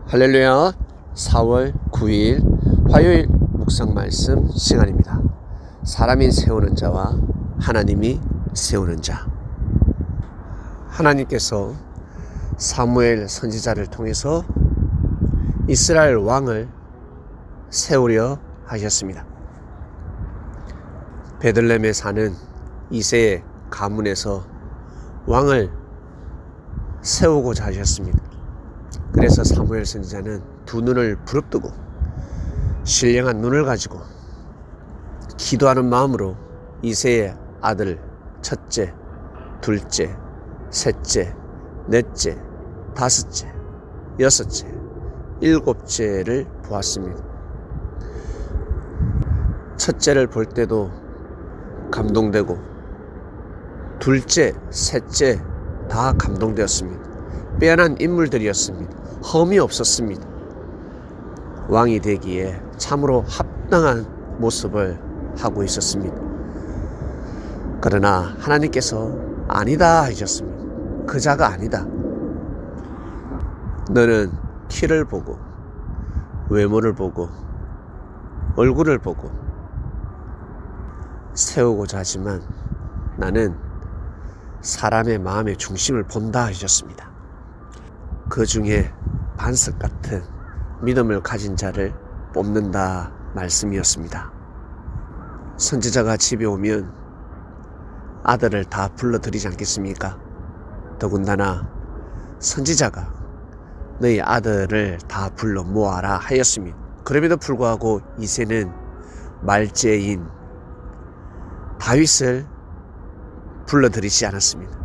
할렐루야. 4월 9일 화요일 묵상 말씀 시간입니다. 사람이 세우는 자와 하나님이 세우는 자. 하나님께서 사무엘 선지자를 통해서 이스라엘 왕을 세우려 하셨습니다. 베들레헴에 사는 이새의 가문에서 왕을 세우고자 하셨습니다. 그래서 사무엘 선지자는 두 눈을 부릅뜨고 신령한 눈을 가지고 기도하는 마음으로 이새의 아들 첫째, 둘째, 셋째, 넷째, 다섯째, 여섯째, 일곱째를 보았습니다. 첫째를 볼 때도 감동되고 둘째, 셋째 다 감동되었습니다. 빼어난 인물들이었습니다. 험이 없었습니다. 왕이 되기에 참으로 합당한 모습을 하고 있었습니다. 그러나 하나님께서 아니다 하셨습니다. 그 자가 아니다. 너는 키를 보고 외모를 보고 얼굴을 보고 세우고자 하지만 나는 사람의 마음의 중심을 본다 하셨습니다. 그 중에 반석 같은 믿음을 가진 자를 뽑는다 말씀이었습니다. 선지자가 집에 오면 아들을 다 불러들이지 않겠습니까? 더군다나 선지자가 너희 아들을 다 불러 모아라 하였습니다. 그럼에도 불구하고 이새는 말제인 다윗을 불러들이지 않았습니다.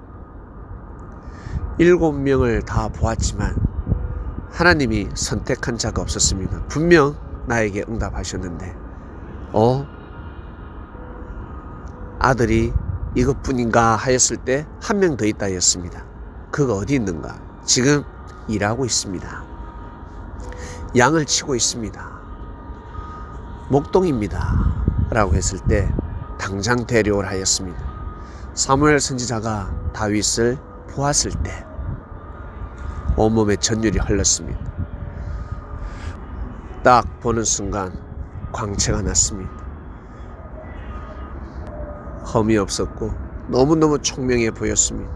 7명을 다 보았지만 하나님이 선택한 자가 없었습니다. 분명 나에게 응답하셨는데 아들이 이것뿐인가 하였을 때 한 명 더 있다 하였습니다. 그가 어디 있는가? 지금 일하고 있습니다. 양을 치고 있습니다. 목동입니다 라고 했을 때 당장 데려오라 하였습니다. 사무엘 선지자가 다윗을 보았을 때 온몸에 전율이 흘렀습니다. 딱 보는 순간 광채가 났습니다. 험이 없었고 너무너무 총명해 보였습니다.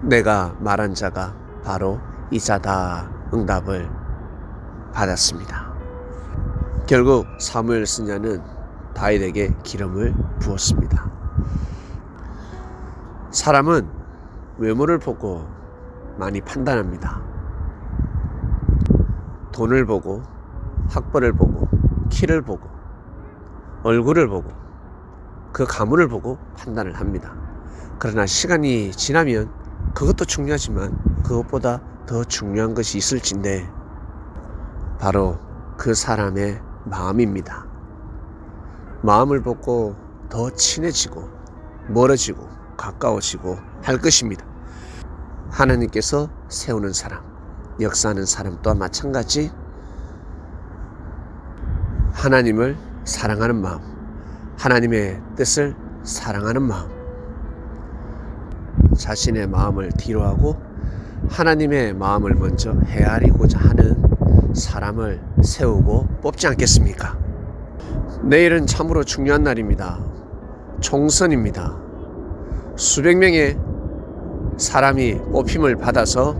내가 말한 자가 바로 이 자다 응답을 받았습니다. 결국 사무엘 선지자는 다윗에게 기름을 부었습니다. 사람은 외모를 보고 많이 판단합니다. 돈을 보고 학벌을 보고 키를 보고 얼굴을 보고 그 가문을 보고 판단을 합니다. 그러나 시간이 지나면 그것도 중요하지만 그것보다 더 중요한 것이 있을진데 바로 그 사람의 마음입니다. 마음을 보고 더 친해지고 멀어지고 가까워지고 할 것입니다. 하나님께서 세우는 사람, 역사하는 사람 또한 마찬가지 하나님을 사랑하는 마음, 하나님의 뜻을 사랑하는 마음, 자신의 마음을 뒤로하고 하나님의 마음을 먼저 헤아리고자 하는 사람을 세우고 뽑지 않겠습니까? 내일은 참으로 중요한 날입니다. 총선입니다. 수백 명의 사람이 뽑힘을 받아서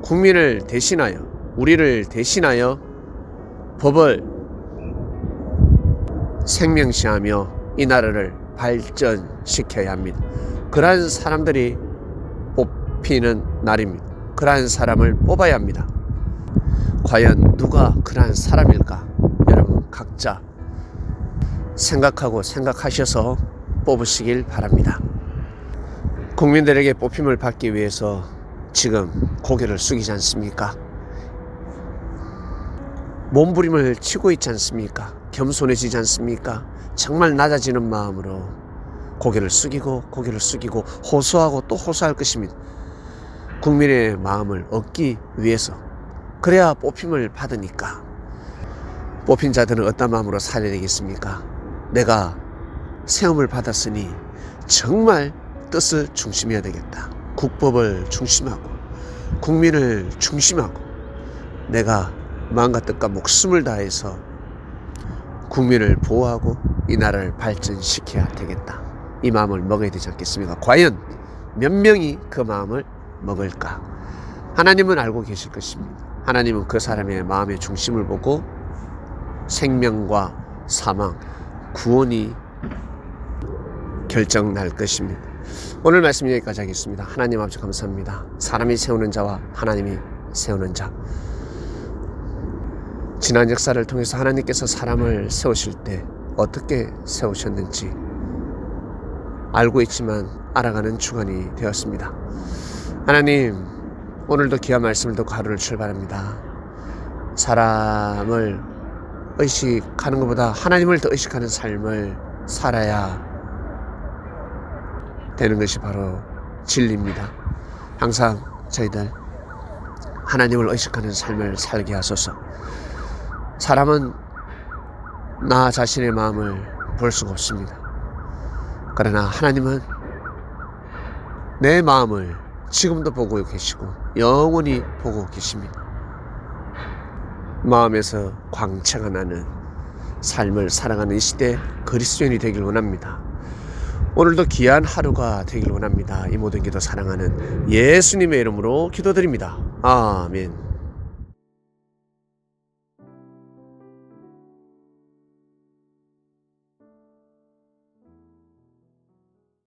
국민을 대신하여 우리를 대신하여 법을 생명시하며 이 나라를 발전시켜야 합니다. 그러한 사람들이 뽑히는 날입니다. 그러한 사람을 뽑아야 합니다. 과연 누가 그러한 사람일까? 여러분 각자 생각하셔서 뽑으시길 바랍니다. 국민들에게 뽑힘을 받기 위해서 지금 고개를 숙이지 않습니까? 몸부림을 치고 있지 않습니까? 겸손해지지 않습니까? 정말 낮아지는 마음으로 고개를 숙이고 호소하고 또 호소할 것입니다. 국민의 마음을 얻기 위해서. 그래야 뽑힘을 받으니까. 뽑힌 자들은 어떤 마음으로 살아야 되겠습니까? 내가 세움을 받았으니 정말 뜻을 중심해야 되겠다. 국법을 중심하고 국민을 중심하고 내가 마음과 뜻과 목숨을 다해서 국민을 보호하고 이 나라를 발전시켜야 되겠다. 이 마음을 먹어야 되지 않겠습니까? 과연 몇 명이 그 마음을 먹을까? 하나님은 알고 계실 것입니다. 하나님은 그 사람의 마음의 중심을 보고 생명과 사망, 구원이 결정날 것입니다. 오늘 말씀 여기까지 하겠습니다. 하나님 아버지 감사합니다. 사람이 세우는 자와 하나님이 세우는 자. 지난 역사를 통해서 하나님께서 사람을 세우실 때 어떻게 세우셨는지 알고 있지만 알아가는 주간이 되었습니다. 하나님, 오늘도 귀한 말씀을 듣고 하루를 출발합니다. 사람을 의식하는 것보다 하나님을 더 의식하는 삶을 살아야 되는 것이 바로 진리입니다. 항상 저희들 하나님을 의식하는 삶을 살게 하소서. 사람은 나 자신의 마음을 볼 수가 없습니다. 그러나 하나님은 내 마음을 지금도 보고 계시고 영원히 보고 계십니다. 마음에서 광채가 나는 삶을 살아가는 이 시대 그리스도인이 되길 원합니다. 오늘도 귀한 하루가 되길 원합니다. 이 모든 기도 사랑하는 예수님의 이름으로 기도드립니다. 아멘.